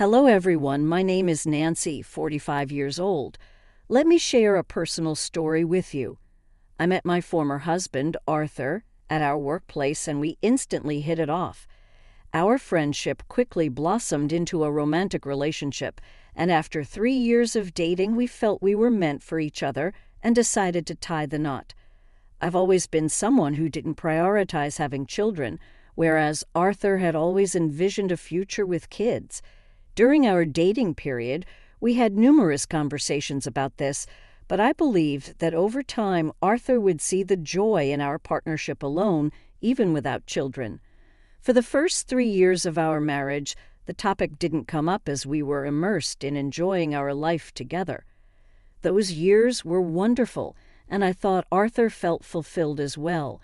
Hello everyone, my name is Nancy, 45 years old. Let me share a personal story with you. I met my former husband, Arthur, at our workplace and we instantly hit it off. Our friendship quickly blossomed into a romantic relationship, and after 3 years of dating we felt we were meant for each other and decided to tie the knot. I've always been someone who didn't prioritize having children, whereas Arthur had always envisioned a future with kids. During our dating period, we had numerous conversations about this, but I believed that over time Arthur would see the joy in our partnership alone, even without children. For the first 3 years of our marriage, the topic didn't come up as we were immersed in enjoying our life together. Those years were wonderful, and I thought Arthur felt fulfilled as well.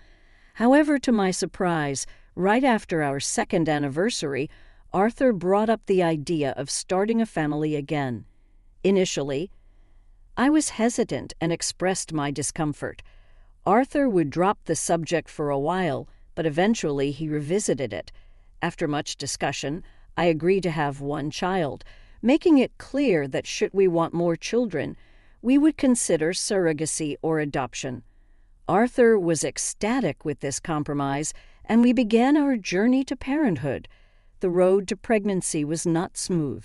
However, to my surprise, right after our second anniversary, Arthur brought up the idea of starting a family again. Initially, I was hesitant and expressed my discomfort. Arthur would drop the subject for a while, but eventually he revisited it. After much discussion, I agreed to have one child, making it clear that should we want more children, we would consider surrogacy or adoption. Arthur was ecstatic with this compromise, and we began our journey to parenthood. The road to pregnancy was not smooth.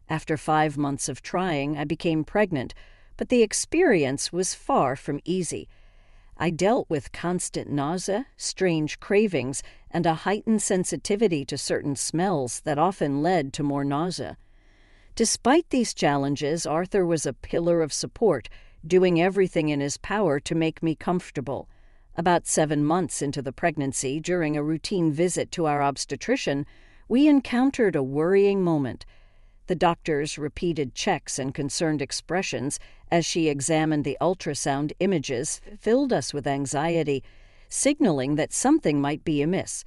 After 5 months of trying, I became pregnant, but the experience was far from easy. I dealt with constant nausea, strange cravings, and a heightened sensitivity to certain smells that often led to more nausea. Despite these challenges, Arthur was a pillar of support, doing everything in his power to make me comfortable. About 7 months into the pregnancy, during a routine visit to our obstetrician, we encountered a worrying moment. The doctor's repeated checks and concerned expressions as she examined the ultrasound images filled us with anxiety, signaling that something might be amiss.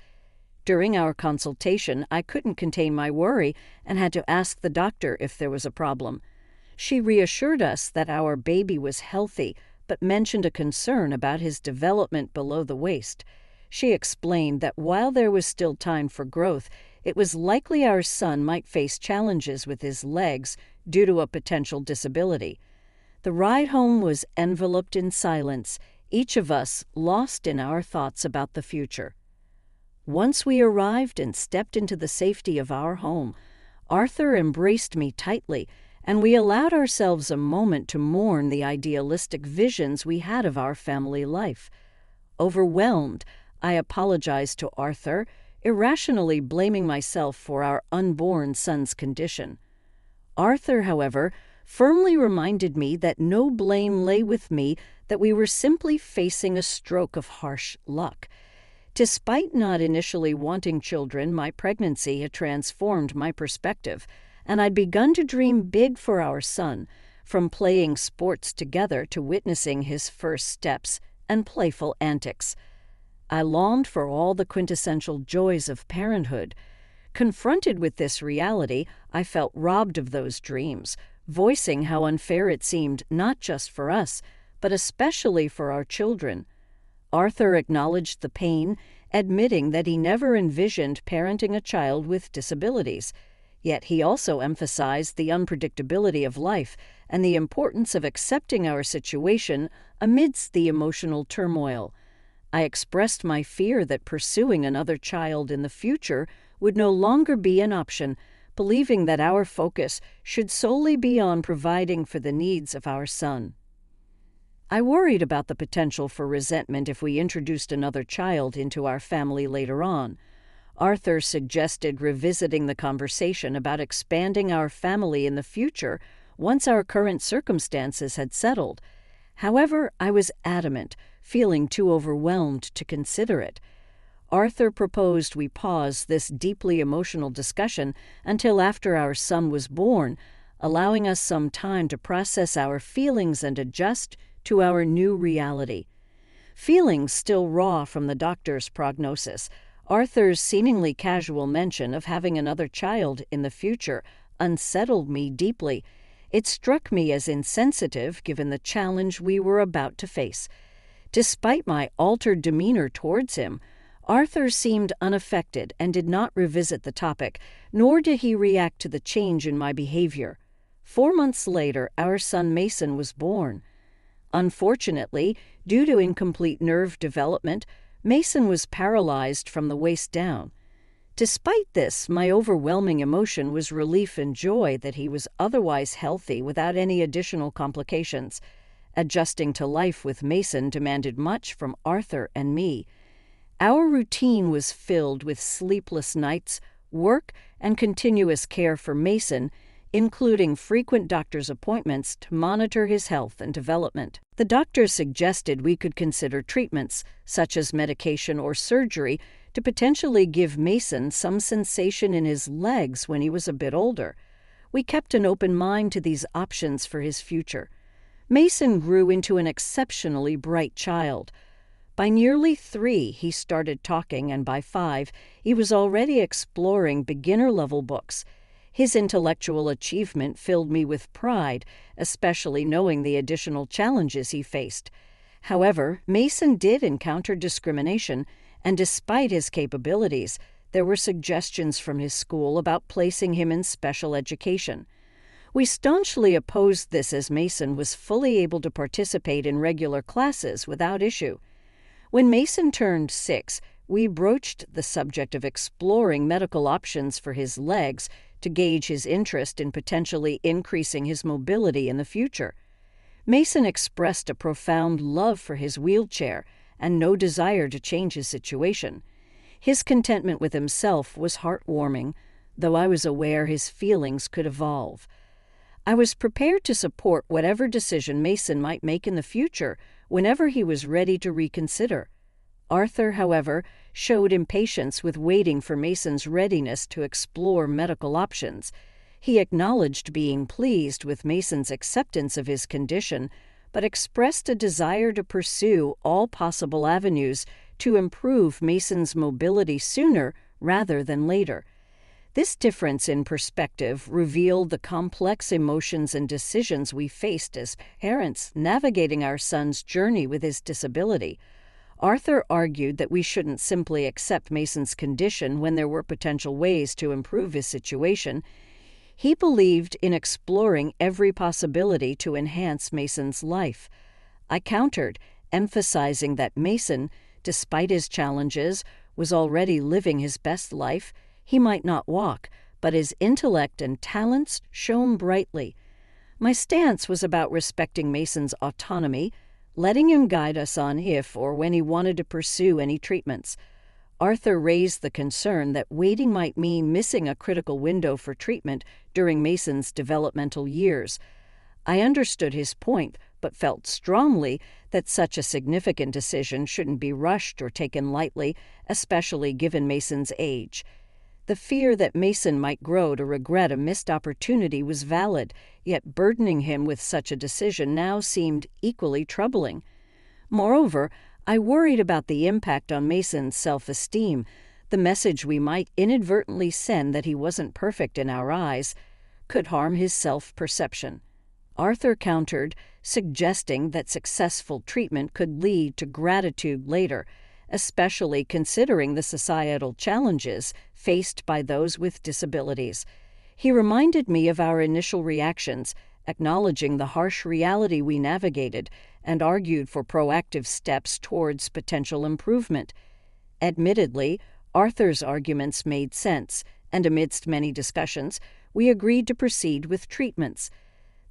During our consultation, I couldn't contain my worry and had to ask the doctor if there was a problem. She reassured us that our baby was healthy, but mentioned a concern about his development below the waist. She explained that while there was still time for growth, it was likely our son might face challenges with his legs due to a potential disability. The ride home was enveloped in silence, each of us lost in our thoughts about the future. Once we arrived and stepped into the safety of our home, Arthur embraced me tightly, and we allowed ourselves a moment to mourn the idealistic visions we had of our family life. Overwhelmed, I apologized to Arthur, irrationally blaming myself for our unborn son's condition. Arthur, however, firmly reminded me that no blame lay with me, that we were simply facing a stroke of harsh luck. Despite not initially wanting children, my pregnancy had transformed my perspective, and I'd begun to dream big for our son, from playing sports together to witnessing his first steps and playful antics. I longed for all the quintessential joys of parenthood. Confronted with this reality, I felt robbed of those dreams, voicing how unfair it seemed not just for us, but especially for our children. Arthur acknowledged the pain, admitting that he never envisioned parenting a child with disabilities. Yet he also emphasized the unpredictability of life and the importance of accepting our situation amidst the emotional turmoil. I expressed my fear that pursuing another child in the future would no longer be an option, believing that our focus should solely be on providing for the needs of our son. I worried about the potential for resentment if we introduced another child into our family later on. Arthur suggested revisiting the conversation about expanding our family in the future once our current circumstances had settled. However, I was adamant, feeling too overwhelmed to consider it. Arthur proposed we pause this deeply emotional discussion until after our son was born, allowing us some time to process our feelings and adjust to our new reality. Feelings still raw from the doctor's prognosis, Arthur's seemingly casual mention of having another child in the future unsettled me deeply. It struck me as insensitive given the challenge we were about to face. Despite my altered demeanor towards him, Arthur seemed unaffected and did not revisit the topic, nor did he react to the change in my behavior. 4 months later, our son Mason was born. Unfortunately, due to incomplete nerve development, Mason was paralyzed from the waist down. Despite this, my overwhelming emotion was relief and joy that he was otherwise healthy without any additional complications. Adjusting to life with Mason demanded much from Arthur and me. Our routine was filled with sleepless nights, work, and continuous care for Mason, including frequent doctor's appointments to monitor his health and development. The doctor suggested we could consider treatments, such as medication or surgery, to potentially give Mason some sensation in his legs when he was a bit older. We kept an open mind to these options for his future. Mason grew into an exceptionally bright child. By nearly 3, he started talking, and by 5, he was already exploring beginner-level books. His intellectual achievement filled me with pride, especially knowing the additional challenges he faced. However, Mason did encounter discrimination, and despite his capabilities, there were suggestions from his school about placing him in special education. We staunchly opposed this as Mason was fully able to participate in regular classes without issue. When Mason turned 6, we broached the subject of exploring medical options for his legs to gauge his interest in potentially increasing his mobility in the future. Mason expressed a profound love for his wheelchair and no desire to change his situation. His contentment with himself was heartwarming, though I was aware his feelings could evolve. I was prepared to support whatever decision Mason might make in the future whenever he was ready to reconsider. Arthur, however, showed impatience with waiting for Mason's readiness to explore medical options. He acknowledged being pleased with Mason's acceptance of his condition, but expressed a desire to pursue all possible avenues to improve Mason's mobility sooner rather than later. This difference in perspective revealed the complex emotions and decisions we faced as parents navigating our son's journey with his disability. Arthur argued that we shouldn't simply accept Mason's condition when there were potential ways to improve his situation. He believed in exploring every possibility to enhance Mason's life. I countered, emphasizing that Mason, despite his challenges, was already living his best life. He might not walk, but his intellect and talents shone brightly. My stance was about respecting Mason's autonomy, letting him guide us on if or when he wanted to pursue any treatments. Arthur raised the concern that waiting might mean missing a critical window for treatment during Mason's developmental years. I understood his point, but felt strongly that such a significant decision shouldn't be rushed or taken lightly, especially given Mason's age. The fear that Mason might grow to regret a missed opportunity was valid, yet burdening him with such a decision now seemed equally troubling. Moreover, I worried about the impact on Mason's self-esteem. The message we might inadvertently send that he wasn't perfect in our eyes could harm his self-perception. Arthur countered, suggesting that successful treatment could lead to gratitude later, especially considering the societal challenges faced by those with disabilities. He reminded me of our initial reactions, acknowledging the harsh reality we navigated, and argued for proactive steps towards potential improvement. Admittedly, Arthur's arguments made sense, and amidst many discussions, we agreed to proceed with treatments.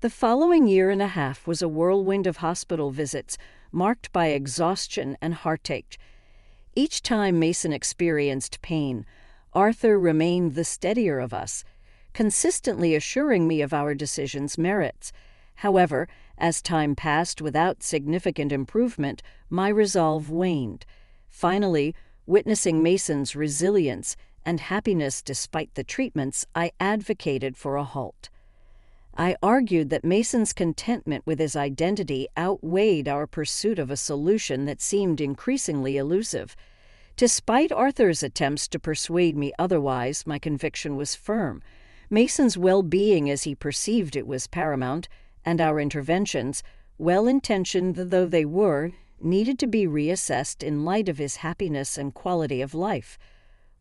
The following 1.5 years was a whirlwind of hospital visits, marked by exhaustion and heartache. Each time Mason experienced pain, Arthur remained the steadier of us, consistently assuring me of our decision's merits. However, as time passed without significant improvement, my resolve waned. Finally, witnessing Mason's resilience and happiness despite the treatments, I advocated for a halt. I argued that Mason's contentment with his identity outweighed our pursuit of a solution that seemed increasingly elusive. Despite Arthur's attempts to persuade me otherwise, my conviction was firm. Mason's well-being as he perceived it was paramount, and our interventions, well-intentioned though they were, needed to be reassessed in light of his happiness and quality of life.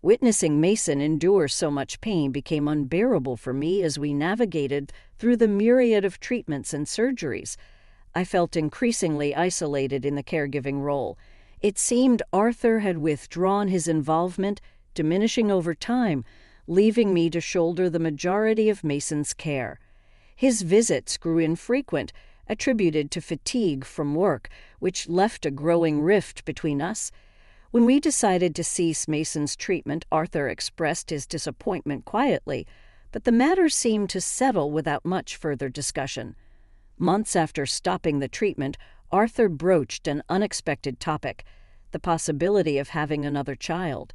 Witnessing Mason endure so much pain became unbearable for me as we navigated through the myriad of treatments and surgeries. I felt increasingly isolated in the caregiving role. It seemed Arthur had withdrawn his involvement, diminishing over time, leaving me to shoulder the majority of Mason's care. His visits grew infrequent, attributed to fatigue from work, which left a growing rift between us. When we decided to cease Mason's treatment, Arthur expressed his disappointment quietly, but the matter seemed to settle without much further discussion. Months after stopping the treatment, Arthur broached an unexpected topic: the possibility of having another child.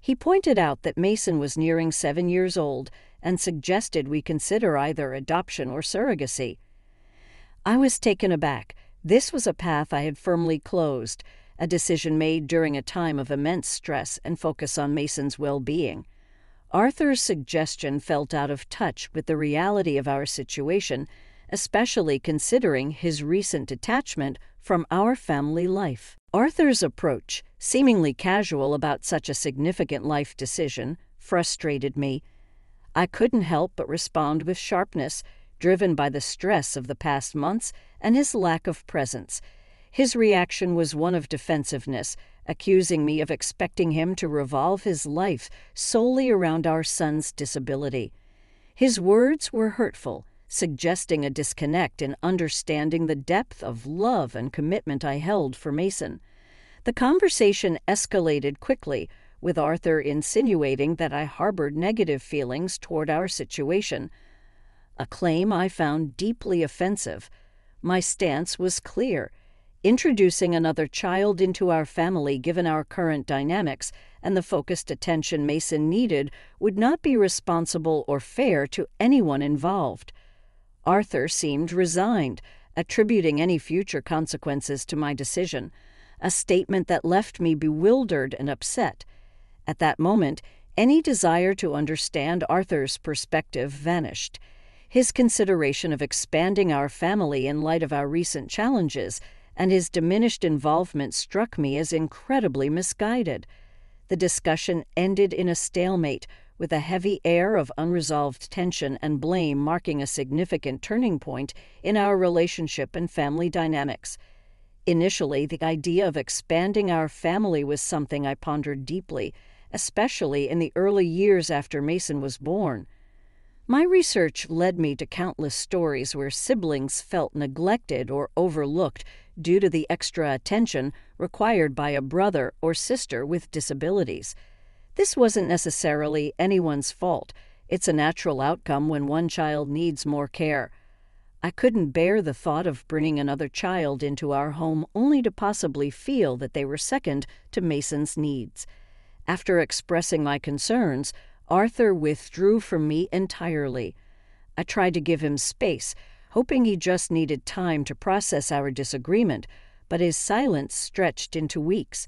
He pointed out that Mason was nearing 7 years old and suggested we consider either adoption or surrogacy. I was taken aback. This was a path I had firmly closed, a decision made during a time of immense stress and focus on Mason's well-being. Arthur's suggestion felt out of touch with the reality of our situation, especially considering his recent detachment from our family life. Arthur's approach, seemingly casual about such a significant life decision, frustrated me. I couldn't help but respond with sharpness, driven by the stress of the past months and his lack of presence. His reaction was one of defensiveness, accusing me of expecting him to revolve his life solely around our son's disability. His words were hurtful, suggesting a disconnect in understanding the depth of love and commitment I held for Mason. The conversation escalated quickly, with Arthur insinuating that I harbored negative feelings toward our situation, a claim I found deeply offensive. My stance was clear. Introducing another child into our family, given our current dynamics and the focused attention Mason needed, would not be responsible or fair to anyone involved. Arthur seemed resigned, attributing any future consequences to my decision, a statement that left me bewildered and upset. At that moment, any desire to understand Arthur's perspective vanished. His consideration of expanding our family in light of our recent challenges and his diminished involvement struck me as incredibly misguided. The discussion ended in a stalemate, with a heavy air of unresolved tension and blame marking a significant turning point in our relationship and family dynamics. Initially, the idea of expanding our family was something I pondered deeply, especially in the early years after Mason was born. My research led me to countless stories where siblings felt neglected or overlooked due to the extra attention required by a brother or sister with disabilities. This wasn't necessarily anyone's fault. It's a natural outcome when one child needs more care. I couldn't bear the thought of bringing another child into our home only to possibly feel that they were second to Mason's needs. After expressing my concerns, Arthur withdrew from me entirely. I tried to give him space, hoping he just needed time to process our disagreement, but his silence stretched into weeks.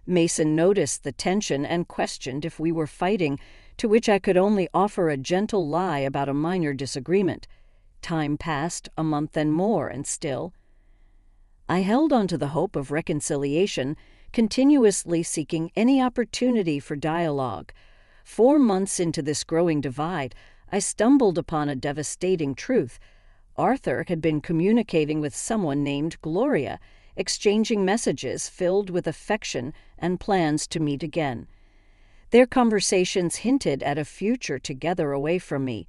Mason noticed the tension and questioned if we were fighting, to which I could only offer a gentle lie about a minor disagreement. Time passed, a month and more, and still. I held on to the hope of reconciliation, continuously seeking any opportunity for dialogue. 4 months into this growing divide, I stumbled upon a devastating truth. Arthur had been communicating with someone named Gloria, exchanging messages filled with affection and plans to meet again. Their conversations hinted at a future together away from me.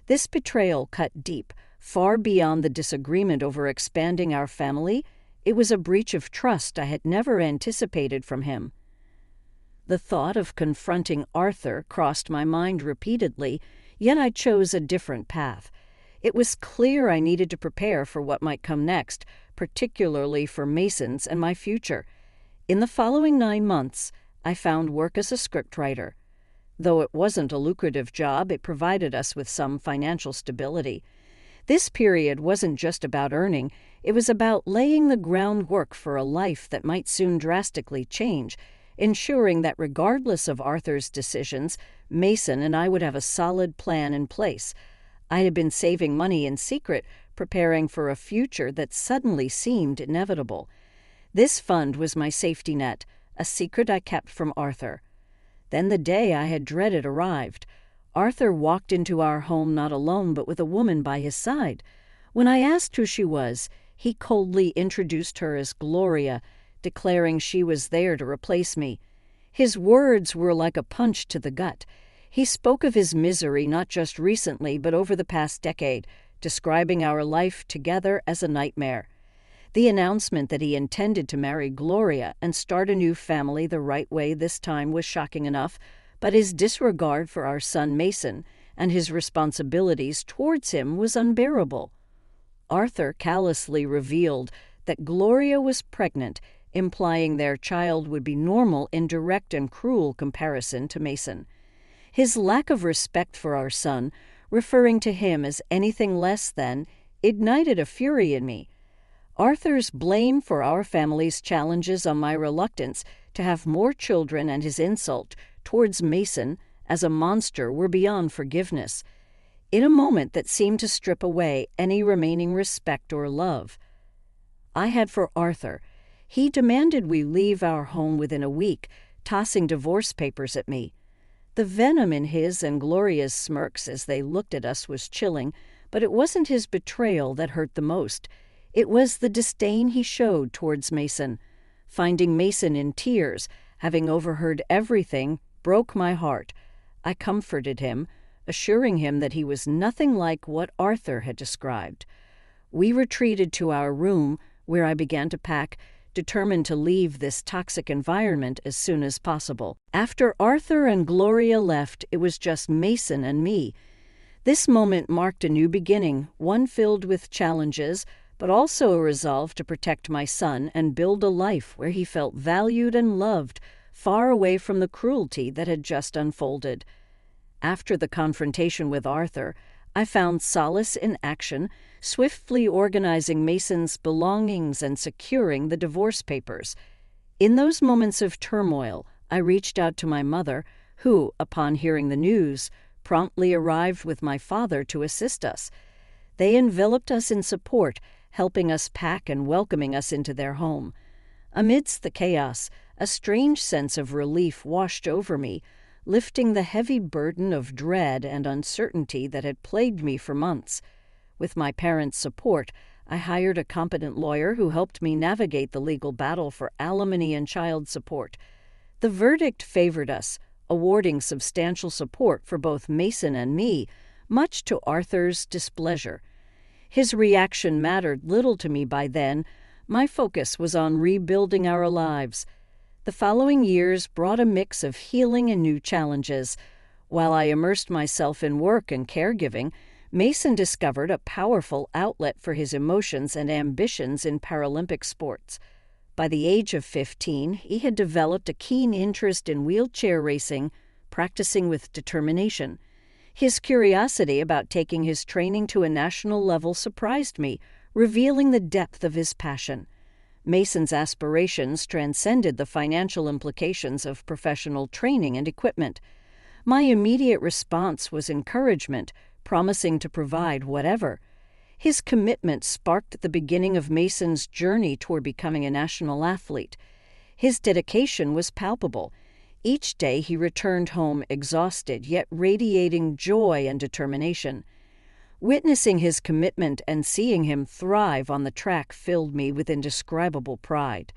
This betrayal cut deep, far beyond the disagreement over expanding our family. It was a breach of trust I had never anticipated from him. The thought of confronting Arthur crossed my mind repeatedly, yet I chose a different path. It was clear I needed to prepare for what might come next, particularly for Mason's and my future. In the following 9 months, I found work as a scriptwriter. Though it wasn't a lucrative job, it provided us with some financial stability. This period wasn't just about earning, it was about laying the groundwork for a life that might soon drastically change, ensuring that regardless of Arthur's decisions, Mason and I would have a solid plan in place. I had been saving money in secret, preparing for a future that suddenly seemed inevitable. This fund was my safety net, a secret I kept from Arthur. Then the day I had dreaded arrived. Arthur walked into our home not alone but with a woman by his side. When I asked who she was, he coldly introduced her as Gloria, declaring she was there to replace me. His words were like a punch to the gut. He spoke of his misery not just recently but over the past decade, describing our life together as a nightmare. The announcement that he intended to marry Gloria and start a new family the right way this time was shocking enough, but his disregard for our son Mason and his responsibilities towards him was unbearable. Arthur callously revealed that Gloria was pregnant, implying their child would be normal in direct and cruel comparison to Mason. His lack of respect for our son, referring to him as anything less than, ignited a fury in me. Arthur's blame for our family's challenges on my reluctance to have more children and his insult towards Mason as a monster were beyond forgiveness. In a moment that seemed to strip away any remaining respect or love I had for Arthur, he demanded we leave our home within a week, tossing divorce papers at me. The venom in his and Gloria's smirks as they looked at us was chilling, but it wasn't his betrayal that hurt the most. It was the disdain he showed towards Mason. Finding Mason in tears, having overheard everything, broke my heart. I comforted him, assuring him that he was nothing like what Arthur had described. We retreated to our room, where I began to pack, determined to leave this toxic environment as soon as possible. After Arthur and Gloria left, it was just Mason and me. This moment marked a new beginning, one filled with challenges, but also a resolve to protect my son and build a life where he felt valued and loved, far away from the cruelty that had just unfolded. After the confrontation with Arthur, I found solace in action, swiftly organizing Mason's belongings and securing the divorce papers. In those moments of turmoil, I reached out to my mother, who, upon hearing the news, promptly arrived with my father to assist us. They enveloped us in support, helping us pack and welcoming us into their home. Amidst the chaos, a strange sense of relief washed over me, lifting the heavy burden of dread and uncertainty that had plagued me for months. With my parents' support, I hired a competent lawyer who helped me navigate the legal battle for alimony and child support. The verdict favored us, awarding substantial support for both Mason and me, much to Arthur's displeasure. His reaction mattered little to me by then. My focus was on rebuilding our lives. The following years brought a mix of healing and new challenges. While I immersed myself in work and caregiving, Mason discovered a powerful outlet for his emotions and ambitions in Paralympic sports. By the age of 15, he had developed a keen interest in wheelchair racing, practicing with determination. His curiosity about taking his training to a national level surprised me, revealing the depth of his passion. Mason's aspirations transcended the financial implications of professional training and equipment. My immediate response was encouragement, promising to provide whatever. His commitment sparked the beginning of Mason's journey toward becoming a national athlete. His dedication was palpable. Each day he returned home exhausted, yet radiating joy and determination. Witnessing his commitment and seeing him thrive on the track filled me with indescribable pride.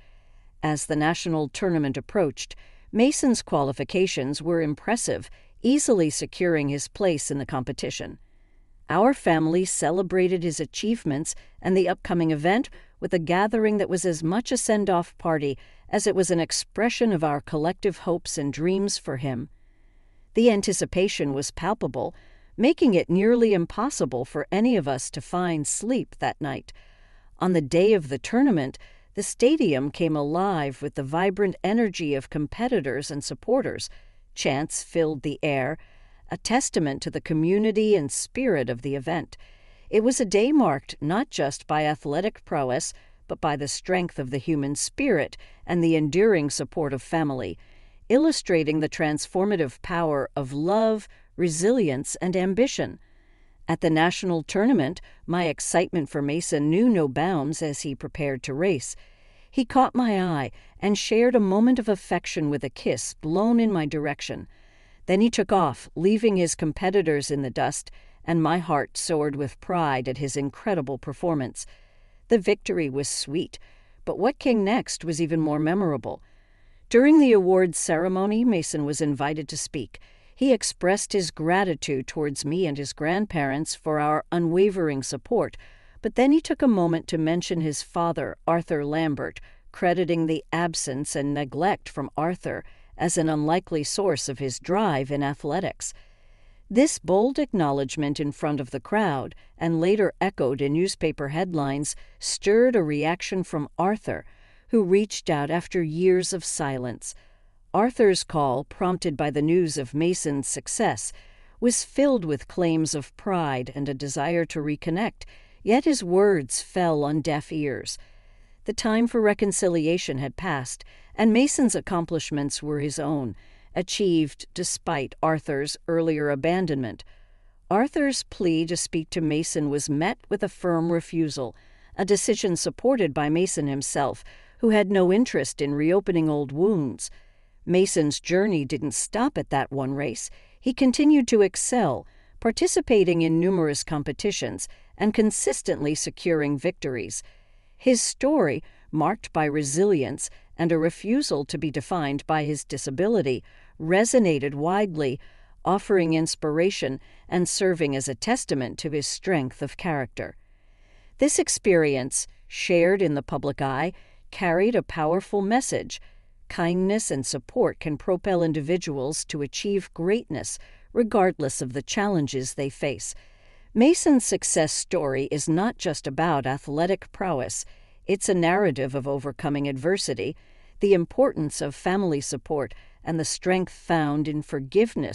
As the national tournament approached, Mason's qualifications were impressive, easily securing his place in the competition. Our family celebrated his achievements and the upcoming event with a gathering that was as much a send-off party as it was an expression of our collective hopes and dreams for him. The anticipation was palpable, making it nearly impossible for any of us to find sleep that night. On the day of the tournament, the stadium came alive with the vibrant energy of competitors and supporters. Chants filled the air, a testament to the community and spirit of the event. It was a day marked not just by athletic prowess, but by the strength of the human spirit and the enduring support of family, illustrating the transformative power of love, resilience, and ambition. At the national tournament, my excitement for Mason knew no bounds as he prepared to race. He caught my eye and shared a moment of affection with a kiss blown in my direction. Then he took off, leaving his competitors in the dust, and my heart soared with pride at his incredible performance. The victory was sweet, but what came next was even more memorable. During the awards ceremony, Mason was invited to speak. He expressed his gratitude towards me and his grandparents for our unwavering support, but then he took a moment to mention his father, Arthur Lambert, crediting the absence and neglect from Arthur as an unlikely source of his drive in athletics. This bold acknowledgement in front of the crowd, and later echoed in newspaper headlines, stirred a reaction from Arthur, who reached out after years of silence. Arthur's call, prompted by the news of Mason's success, was filled with claims of pride and a desire to reconnect, yet his words fell on deaf ears. The time for reconciliation had passed, and Mason's accomplishments were his own, achieved despite Arthur's earlier abandonment. Arthur's plea to speak to Mason was met with a firm refusal, a decision supported by Mason himself, who had no interest in reopening old wounds. Mason's journey didn't stop at that one race. He continued to excel, participating in numerous competitions and consistently securing victories. His story, marked by resilience and a refusal to be defined by his disability, resonated widely, offering inspiration and serving as a testament to his strength of character. This experience, shared in the public eye, carried a powerful message. Kindness and support can propel individuals to achieve greatness, regardless of the challenges they face. Mason's success story is not just about athletic prowess. It's a narrative of overcoming adversity, the importance of family support, and the strength found in forgiveness